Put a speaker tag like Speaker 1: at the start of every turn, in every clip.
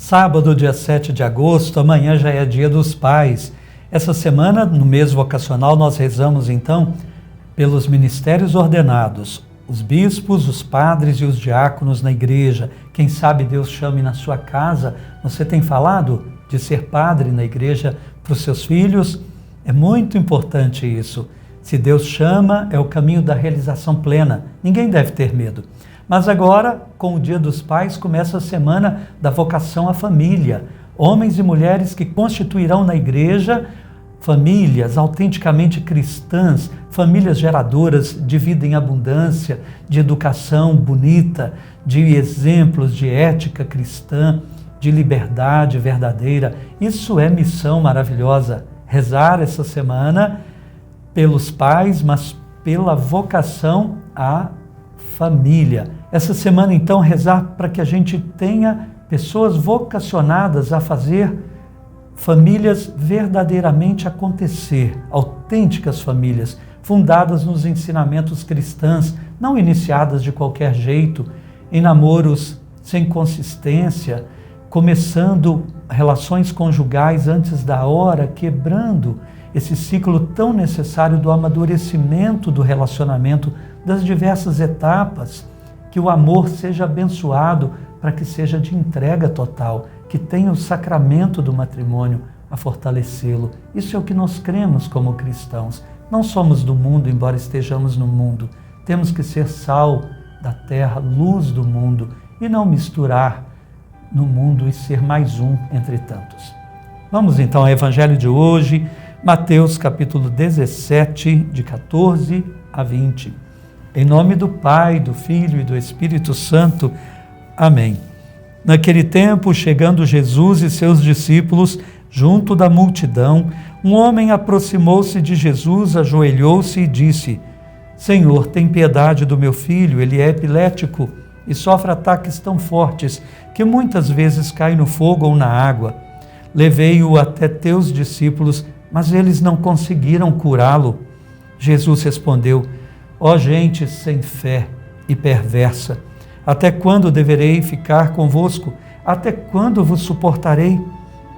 Speaker 1: Sábado, dia 7 de agosto, amanhã já é dia dos pais. Essa semana, no mês vocacional, nós rezamos então pelos ministérios ordenados, os bispos, os padres e os diáconos na igreja. Quem sabe Deus chame na sua casa. Você tem falado de ser padre na igreja para os seus filhos? É muito importante isso. Se Deus chama, é o caminho da realização plena. Ninguém deve ter medo. Mas agora, com o Dia dos Pais, começa a semana da vocação à família. Homens e mulheres que constituirão na igreja famílias autenticamente cristãs, famílias geradoras de vida em abundância, de educação bonita, de exemplos de ética cristã, de liberdade verdadeira. Isso é missão maravilhosa. Rezar essa semana pelos pais, mas pela vocação à família. Essa semana, então, rezar para que a gente tenha pessoas vocacionadas a fazer famílias verdadeiramente acontecer, autênticas famílias, fundadas nos ensinamentos cristãos, não iniciadas de qualquer jeito, em namoros sem consistência, começando relações conjugais antes da hora, quebrando esse ciclo tão necessário do amadurecimento do relacionamento, das diversas etapas, que o amor seja abençoado para que seja de entrega total, que tenha o sacramento do matrimônio a fortalecê-lo. Isso é o que nós cremos como cristãos. Não somos do mundo, embora estejamos no mundo. Temos que ser sal da terra, luz do mundo, e não misturar no mundo e ser mais um entre tantos. Vamos então ao Evangelho de hoje, Mateus capítulo 17, de 14 a 20. Em nome do Pai, do Filho e do Espírito Santo. Amém. Naquele tempo, chegando Jesus e seus discípulos junto da multidão, um homem aproximou-se de Jesus, ajoelhou-se e disse: Senhor, tem piedade do meu filho, ele é epilético e sofre ataques tão fortes que muitas vezes cai no fogo ou na água. Levei-o até teus discípulos, mas eles não conseguiram curá-lo. Jesus respondeu: Ó gente sem fé e perversa, até quando deverei ficar convosco? Até quando vos suportarei?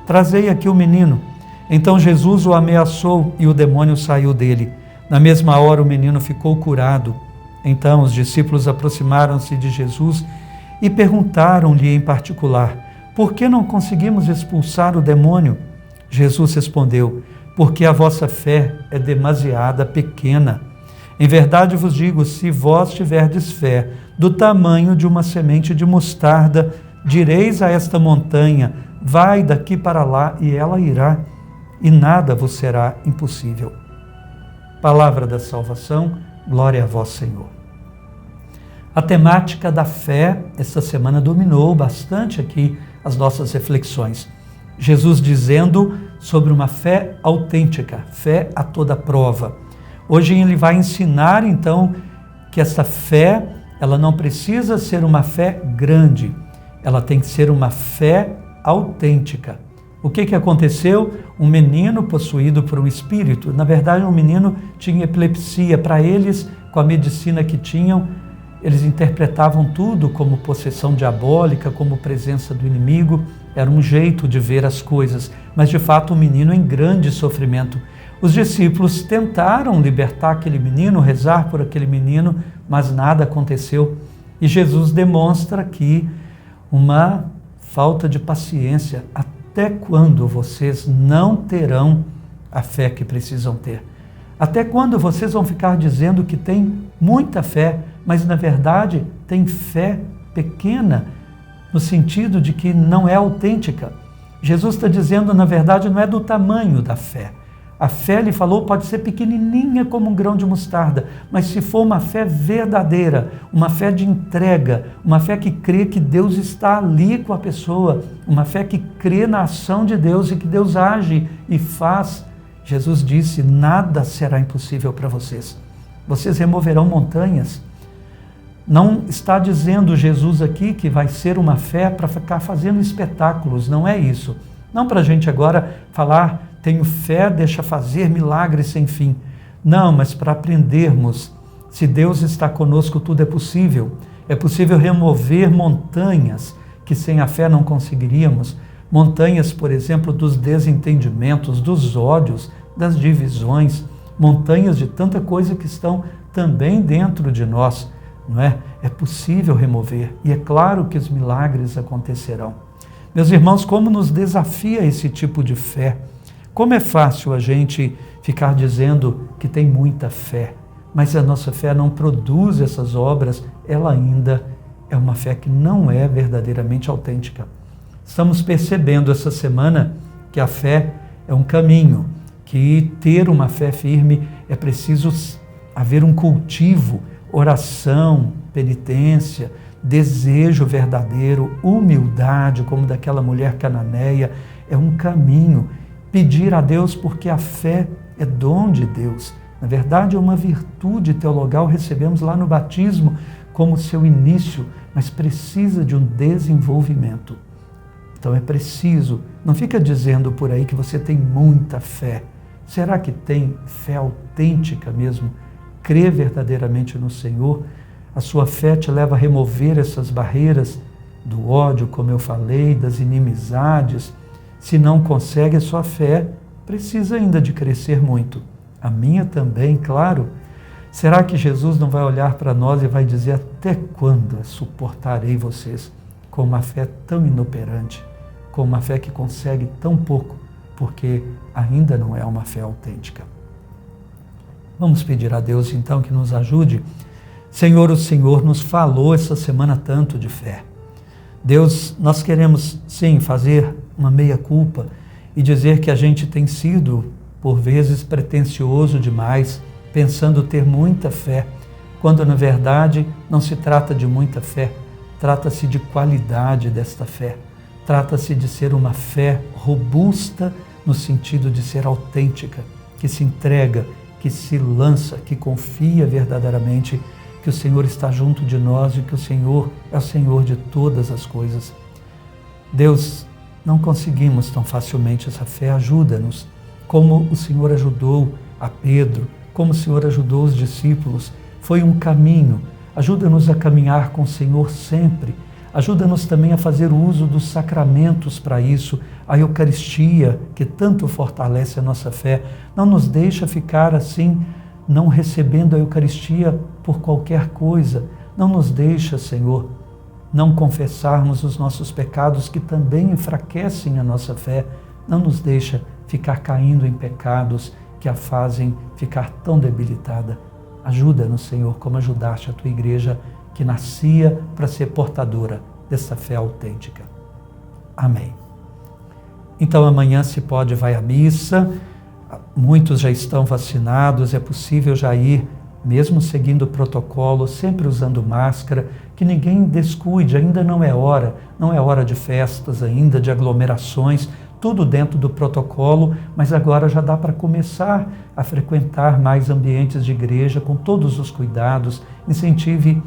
Speaker 1: Trazei aqui o menino. Então Jesus o ameaçou e o demônio saiu dele. Na mesma hora o menino ficou curado. Então os discípulos aproximaram-se de Jesus e perguntaram-lhe em particular: Por que não conseguimos expulsar o demônio? Jesus respondeu: Porque a vossa fé é demasiada pequena. Em verdade vos digo, se vós tiverdes fé do tamanho de uma semente de mostarda, direis a esta montanha: vai daqui para lá, e ela irá, e nada vos será impossível. Palavra da salvação, glória a vós, Senhor. A temática da fé esta semana dominou bastante aqui as nossas reflexões. Jesus dizendo sobre uma fé autêntica, fé a toda prova. Hoje ele vai ensinar, então, que essa fé, ela não precisa ser uma fé grande, ela tem que ser uma fé autêntica. O que aconteceu? Um menino possuído por um espírito, na verdade um menino tinha epilepsia. Para eles, com a medicina que tinham, eles interpretavam tudo como possessão diabólica, como presença do inimigo, era um jeito de ver as coisas, mas de fato o menino em grande sofrimento. Os discípulos tentaram libertar aquele menino, rezar por aquele menino, mas nada aconteceu. E Jesus demonstra aqui uma falta de paciência. Até quando vocês não terão a fé que precisam ter? Até quando vocês vão ficar dizendo que tem muita fé, mas na verdade tem fé pequena, no sentido de que não é autêntica? Jesus está dizendo, na verdade, não é do tamanho da fé. A fé, ele falou, pode ser pequenininha como um grão de mostarda, mas se for uma fé verdadeira, uma fé de entrega, uma fé que crê que Deus está ali com a pessoa, uma fé que crê na ação de Deus e que Deus age e faz, Jesus disse, nada será impossível para vocês. Vocês removerão montanhas. Não está dizendo Jesus aqui que vai ser uma fé para ficar fazendo espetáculos, não é isso. Não para a gente agora falar, tenho fé, deixa fazer milagres sem fim. Não, mas para aprendermos, se Deus está conosco, tudo é possível. É possível remover montanhas que sem a fé não conseguiríamos. Montanhas, por exemplo, dos desentendimentos, dos ódios, das divisões, montanhas de tanta coisa que estão também dentro de nós, não é? É possível remover e é claro que os milagres acontecerão. Meus irmãos, como nos desafia esse tipo de fé? Como é fácil a gente ficar dizendo que tem muita fé, mas a nossa fé não produz essas obras, ela ainda é uma fé que não é verdadeiramente autêntica. Estamos percebendo essa semana que a fé é um caminho, que ter uma fé firme é preciso haver um cultivo, oração, penitência, desejo verdadeiro, humildade, como daquela mulher cananeia, é um caminho. Pedir a Deus porque a fé é dom de Deus. Na verdade, é uma virtude teologal, recebemos lá no batismo como seu início, mas precisa de um desenvolvimento. Então é preciso, não fica dizendo por aí que você tem muita fé. Será que tem fé autêntica mesmo? Crê verdadeiramente no Senhor? A sua fé te leva a remover essas barreiras do ódio, como eu falei, das inimizades. Se não consegue, a sua fé precisa ainda de crescer muito. A minha também, claro. Será que Jesus não vai olhar para nós e vai dizer: até quando suportarei vocês com uma fé tão inoperante, com uma fé que consegue tão pouco, porque ainda não é uma fé autêntica? Vamos pedir a Deus então que nos ajude. Senhor, o Senhor nos falou essa semana tanto de fé. Deus, nós queremos sim fazer uma meia-culpa e dizer que a gente tem sido, por vezes, pretensioso demais, pensando ter muita fé, quando na verdade não se trata de muita fé, trata-se de qualidade desta fé, trata-se de ser uma fé robusta no sentido de ser autêntica, que se entrega, que se lança, que confia verdadeiramente que o Senhor está junto de nós e que o Senhor é o Senhor de todas as coisas. Deus, não conseguimos tão facilmente essa fé, ajuda-nos, como o Senhor ajudou a Pedro, como o Senhor ajudou os discípulos. Foi um caminho, ajuda-nos a caminhar com o Senhor sempre, ajuda-nos também a fazer uso dos sacramentos para isso, a Eucaristia, que tanto fortalece a nossa fé, não nos deixa ficar assim, não recebendo a Eucaristia por qualquer coisa, não nos deixa, Senhor, não confessarmos os nossos pecados que também enfraquecem a nossa fé, não nos deixa ficar caindo em pecados que a fazem ficar tão debilitada. Ajuda-nos, Senhor, como ajudaste a tua igreja que nascia para ser portadora dessa fé autêntica. Amém. Então amanhã, se pode, vai à missa. Muitos já estão vacinados, é possível já ir, mesmo seguindo o protocolo, sempre usando máscara, que ninguém descuide, ainda não é hora de festas ainda, de aglomerações, tudo dentro do protocolo, mas agora já dá para começar a frequentar mais ambientes de igreja com todos os cuidados. Incentive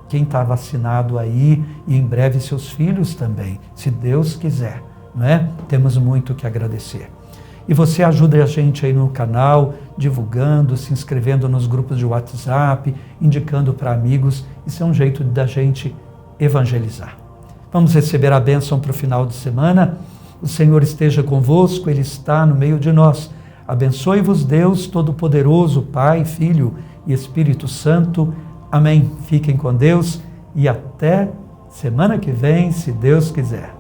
Speaker 1: quem está vacinado aí e em breve seus filhos também, se Deus quiser, não é? Temos muito que agradecer. E você ajuda a gente aí no canal, divulgando, se inscrevendo nos grupos de WhatsApp, indicando para amigos. Isso é um jeito da gente evangelizar. Vamos receber a bênção para o final de semana. O Senhor esteja convosco, Ele está no meio de nós. Abençoe-vos Deus Todo-Poderoso, Pai, Filho e Espírito Santo. Amém. Fiquem com Deus e até semana que vem, se Deus quiser.